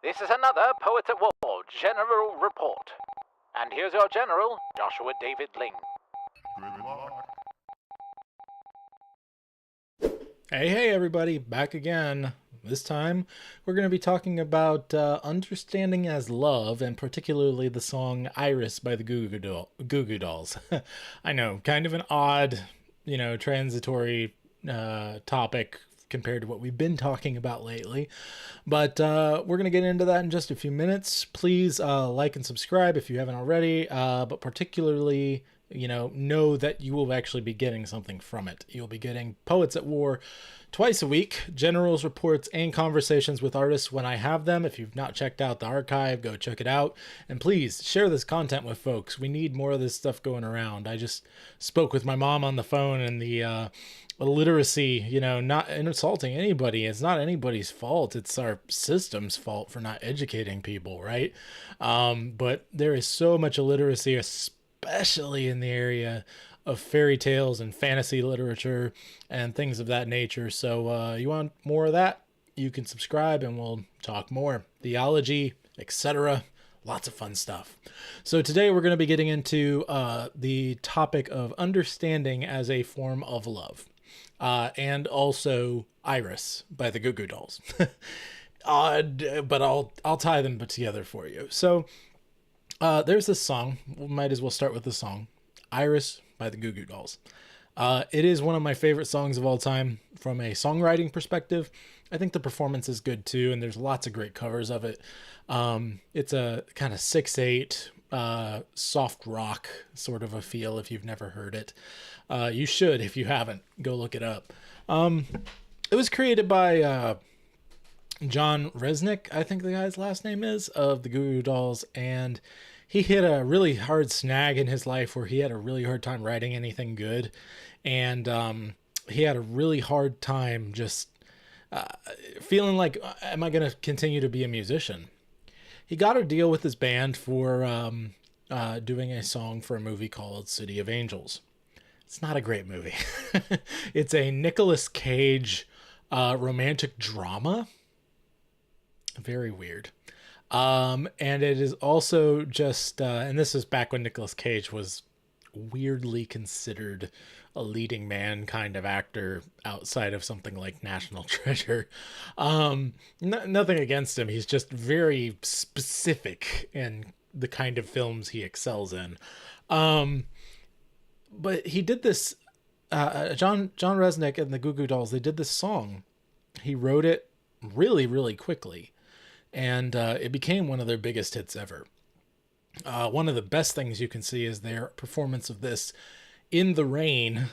This is another Poets at War General Report. And here's your General, Joshua David Ling. Good luck. Hey everybody, back again. This time we're going to be talking about Understanding as Love, and particularly the song Iris by the Goo Goo Dolls. I know, kind of an odd, transitory topic compared to what we've been talking about lately. But we're going to get into that in just a few minutes. Please like and subscribe if you haven't already, but particularly know that you will actually be getting something from it. You'll be getting Poets at War twice a week, generals, reports, and conversations with artists when I have them. If you've not checked out the archive, go check it out. And please share this content with folks. We need more of this stuff going around. I just spoke with my mom on the phone, and the illiteracy, not insulting anybody. It's not anybody's fault. It's our system's fault for not educating people, right? But there is so much illiteracy, especially in the area of fairy tales and fantasy literature and things of that nature. So you want more of that? You can subscribe and we'll talk more. Theology, etc. Lots of fun stuff. So today we're going to be getting into the topic of understanding as a form of love. And also Iris by the Goo Goo Dolls. Odd, but I'll tie them together for you. So there's this song. We might as well start with the song, Iris by the Goo Goo Dolls. It is one of my favorite songs of all time from a songwriting perspective. I think the performance is good too, and there's lots of great covers of it. It's a kind of 6/8 soft rock sort of a feel if you've never heard it. You should. If you haven't, go look it up. It was created by Jon Reznick, I think the guy's last name is, of the Goo Goo Dolls, and he hit a really hard snag in his life where he had a really hard time writing anything good, and he had a really hard time just feeling like, am I going to continue to be a musician? He got a deal with his band for doing a song for a movie called City of Angels. It's not a great movie. It's a Nicolas Cage romantic drama. Very weird. And it is also just, and this is back when Nicolas Cage was weirdly considered a leading man kind of actor outside of something like National Treasure. Nothing against him. He's just very specific in the kind of films he excels in. But he did this, Jon Reznick and the Goo Goo Dolls, they did this song. He wrote it really, really quickly. And it became one of their biggest hits ever. One of the best things you can see is their performance of this in the rain.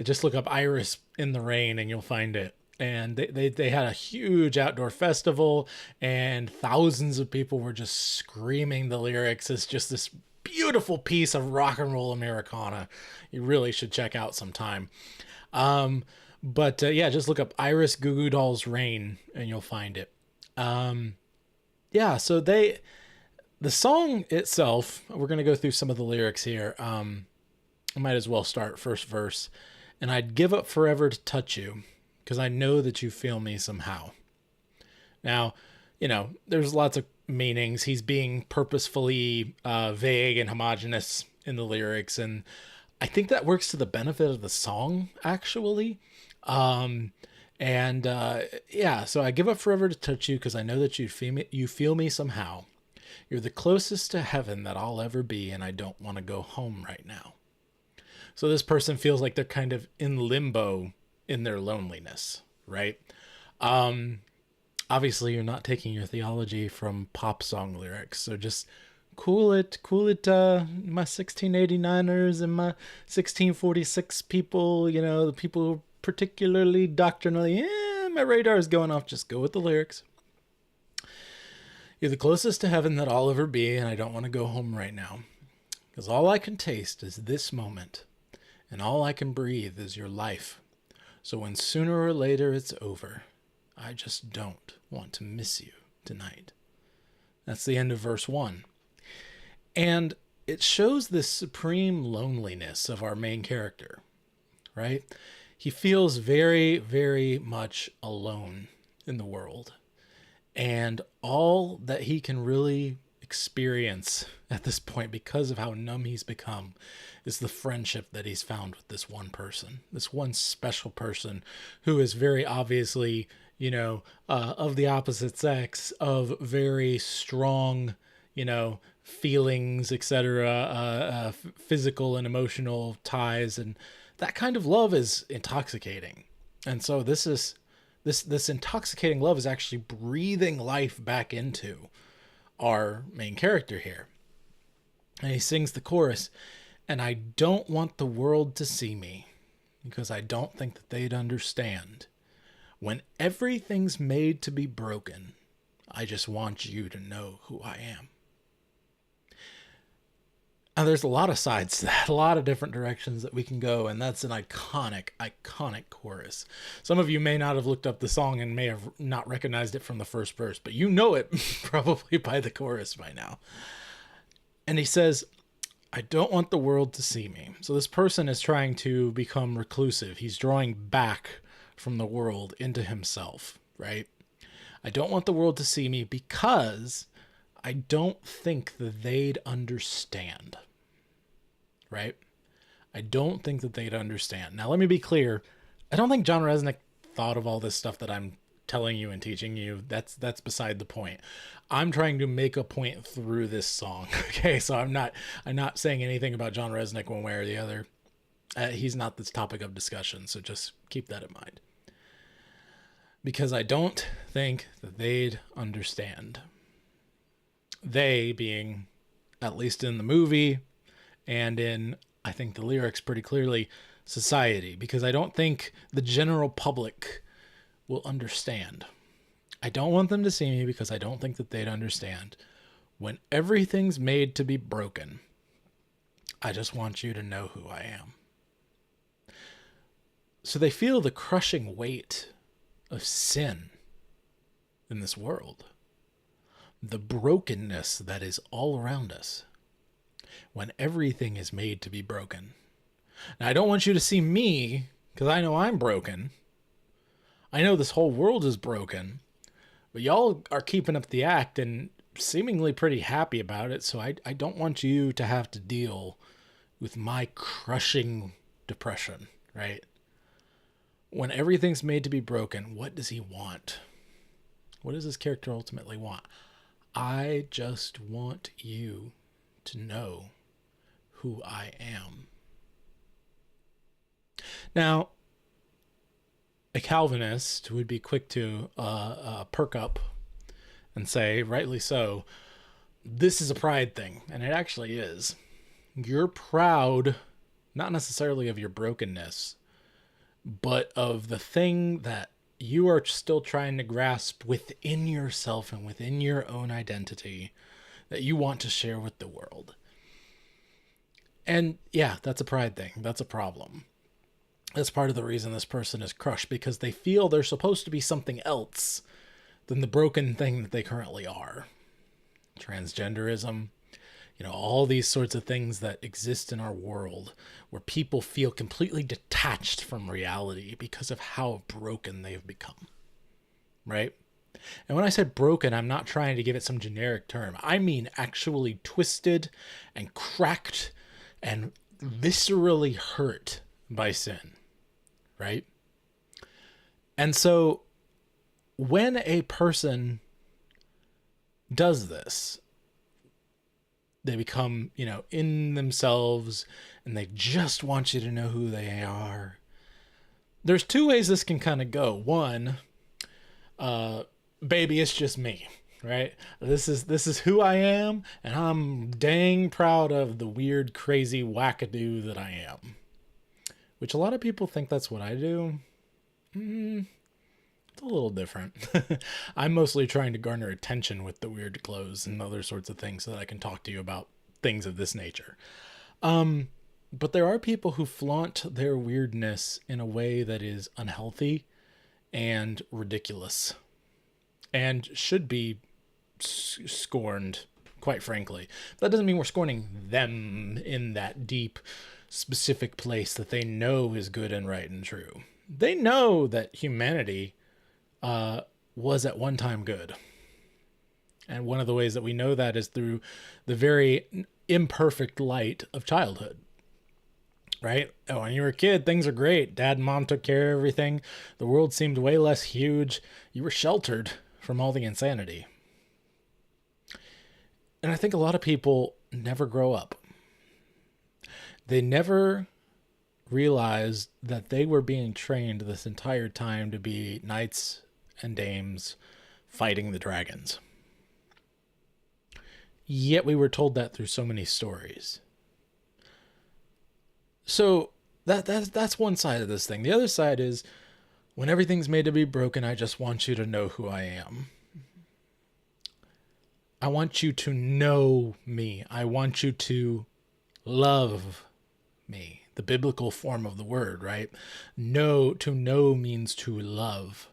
Just look up Iris in the Rain and you'll find it. And they had a huge outdoor festival, and thousands of people were just screaming the lyrics. It's just this beautiful piece of rock and roll Americana. You really should check out sometime. But just look up Iris Goo Goo Dolls Rain and you'll find it. So the song itself, we're going to go through some of the lyrics here. I might as well start first verse. And I'd give up forever to touch you, because I know that you feel me somehow. Now, there's lots of meanings. He's being purposefully vague and homogenous in the lyrics. And I think that works to the benefit of the song, actually. So I give up forever to touch you because I know that you feel me somehow. You're the closest to heaven that I'll ever be, and I don't want to go home right now. So this person feels like they're kind of in limbo in their loneliness, right? Obviously you're not taking your theology from pop song lyrics, so just cool it, my 1689ers and my 1646 people, the people who particularly doctrinally, my radar is going off. Just go with the lyrics. You're the closest to heaven that I'll ever be, and I don't want to go home right now, because all I can taste is this moment, and all I can breathe is your life. So when sooner or later it's over, I just don't want to miss you tonight. That's the end of verse 1. And it shows this supreme loneliness of our main character, right? He feels very, very much alone in the world. And all that he can really experience at this point, because of how numb he's become, is the friendship that he's found with this one person, this one special person who is very obviously, of the opposite sex, of very strong, feelings, etc., physical and emotional ties. And that kind of love is intoxicating. And so this intoxicating love is actually breathing life back into our main character here. And he sings the chorus, "And I don't want the world to see me, because I don't think that they'd understand. When everything's made to be broken, I just want you to know who I am." Now, there's a lot of sides to that, a lot of different directions that we can go, and that's an iconic chorus. Some of you may not have looked up the song and may have not recognized it from the first verse, but you know it probably by the chorus by now. And he says, "I don't want the world to see me." So this person is trying to become reclusive. He's drawing back from the world into himself, right? "I don't want the world to see me because I don't think that they'd understand." Right? I don't think that they'd understand. Now, let me be clear. I don't think John Reznick thought of all this stuff that I'm telling you and teaching you. That's beside the point. I'm trying to make a point through this song. Okay, so I'm not saying anything about John Reznick one way or the other. He's not this topic of discussion, so just keep that in mind. Because I don't think that they'd understand. They being, at least in the movie, and in, I think the lyrics pretty clearly, society, because I don't think the general public will understand. I don't want them to see me because I don't think that they'd understand. When everything's made to be broken, I just want you to know who I am. So they feel the crushing weight of sin in this world, the brokenness that is all around us. When everything is made to be broken. Now, I don't want you to see me, because I know I'm broken. I know this whole world is broken. But y'all are keeping up the act and seemingly pretty happy about it, so I don't want you to have to deal with my crushing depression, right? When everything's made to be broken, what does he want? What does this character ultimately want? I just want you to know who I am. Now, a Calvinist would be quick to perk up and say, rightly so, this is a pride thing, and it actually is. You're proud, not necessarily of your brokenness, but of the thing that you are still trying to grasp within yourself and within your own identity that you want to share with the world. And yeah, that's a pride thing. That's a problem. That's part of the reason this person is crushed, because they feel they're supposed to be something else than the broken thing that they currently are. Transgenderism, all these sorts of things that exist in our world where people feel completely detached from reality because of how broken they've become. Right? And when I said broken, I'm not trying to give it some generic term. I mean actually twisted and cracked and viscerally hurt by sin. Right? And so when a person does this, they become, in themselves, and they just want you to know who they are. There's two ways this can kind of go. One, baby, it's just me, right? This is who I am, and I'm dang proud of the weird, crazy wackadoo that I am. Which a lot of people think that's what I do. It's a little different. I'm mostly trying to garner attention with the weird clothes and other sorts of things so that I can talk to you about things of this nature. But there are people who flaunt their weirdness in a way that is unhealthy and ridiculous and should be scorned, quite frankly. That doesn't mean we're scorning them in that deep, specific place that they know is good and right and true. They know that humanity was at one time good, And one of the ways that we know that is through the very imperfect light of childhood, right? Oh, when you were a kid, things are great. Dad and mom took care of everything. The world seemed way less huge. You were sheltered from all the insanity. And I think a lot of people never grow up. They never realized that they were being trained this entire time to be knights and dames fighting the dragons. Yet we were told that through so many stories. So that's one side of this thing. The other side is, when everything's made to be broken, I just want you to know who I am. I want you to know me. I want you to love me. The biblical form of the word, right? To know means to love,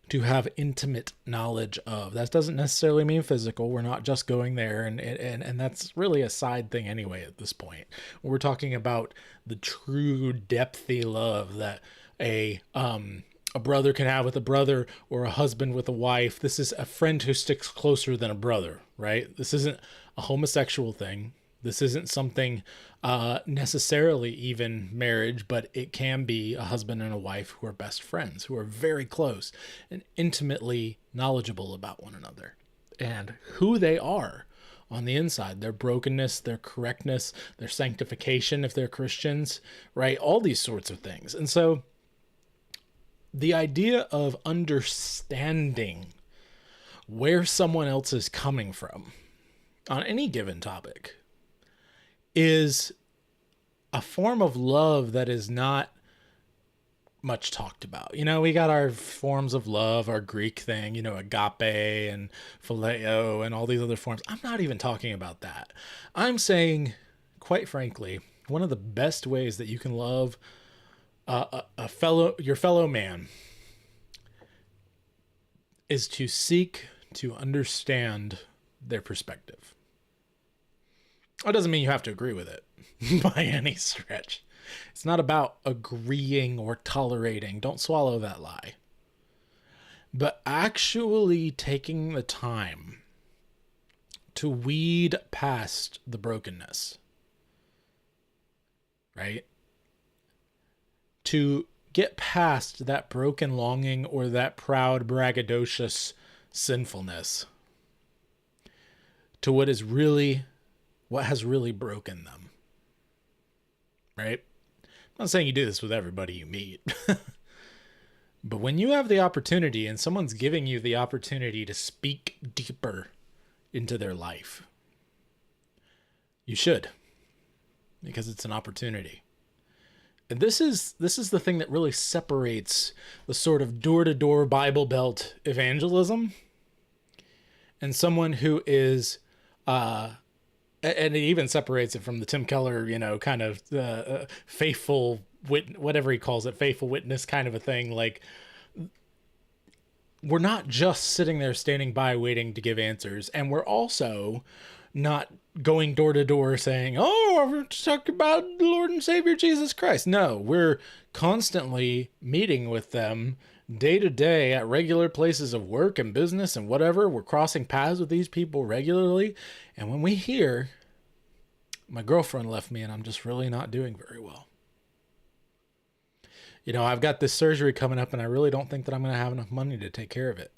to have intimate knowledge of. That doesn't necessarily mean physical. We're not just going there, and that's really a side thing anyway at this point. We're talking about the true depthy love that a brother can have with a brother, or a husband with a wife. This is a friend who sticks closer than a brother, right? This isn't a homosexual thing. This isn't something necessarily even marriage, but it can be a husband and a wife who are best friends, who are very close and intimately knowledgeable about one another and who they are on the inside, their brokenness, their correctness, their sanctification if they're Christians, right? All these sorts of things. And so the idea of understanding where someone else is coming from on any given topic is a form of love that is not much talked about. You know, we got our forms of love, our Greek thing, you know, agape and phileo and all these other forms. I'm not even talking about that. I'm saying, quite frankly, one of the best ways that you can love your fellow man is to seek to understand their perspective. That doesn't mean you have to agree with it by any stretch. It's not about agreeing or tolerating. Don't swallow that lie. But actually taking the time to weed past the brokenness, right? To get past that broken longing or that proud, braggadocious sinfulness to what has really broken them, right? I'm not saying you do this with everybody you meet, but when you have the opportunity and someone's giving you the opportunity to speak deeper into their life, you should, because it's an opportunity. And this is the thing that really separates the sort of door-to-door Bible Belt evangelism and someone who is, and it even separates it from the Tim Keller, you know, kind of faithful whatever he calls it, faithful witness kind of a thing. Like, we're not just sitting there standing by waiting to give answers, and we're also not going door to door saying, oh, we're talking about the Lord and Savior Jesus Christ. No, we're constantly meeting with them day to day at regular places of work and business and whatever. We're crossing paths with these people regularly. And when we hear, my girlfriend left me and I'm just really not doing very well. You know, I've got this surgery coming up and I really don't think that I'm going to have enough money to take care of it.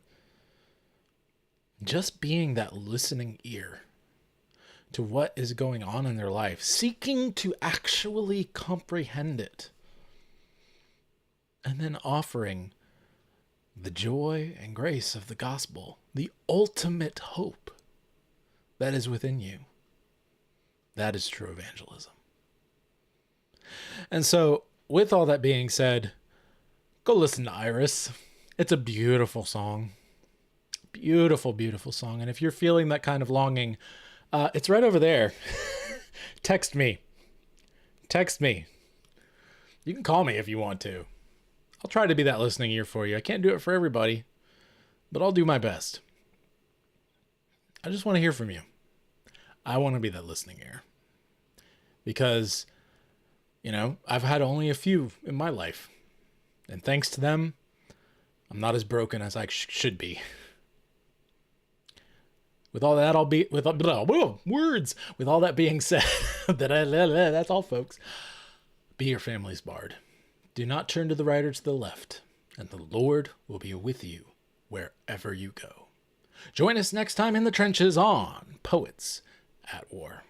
Just being that listening ear to what is going on in their life, seeking to actually comprehend it, and then offering the joy and grace of the gospel, the ultimate hope that is within you. That is true evangelism. And so, with all that being said, go listen to Iris. It's a beautiful song. Beautiful, beautiful song. And if you're feeling that kind of longing, it's right over there. Text me. You can call me if you want to. I'll try to be that listening ear for you. I can't do it for everybody, but I'll do my best. I just want to hear from you. I want to be that listening ear. Because, you know, I've had only a few in my life. And thanks to them, I'm not as broken as I should be. With all that, words. With all that being said, that's all, folks. Be your family's bard. Do not turn to the right or to the left, and the Lord will be with you wherever you go. Join us next time in the trenches on Poets at War.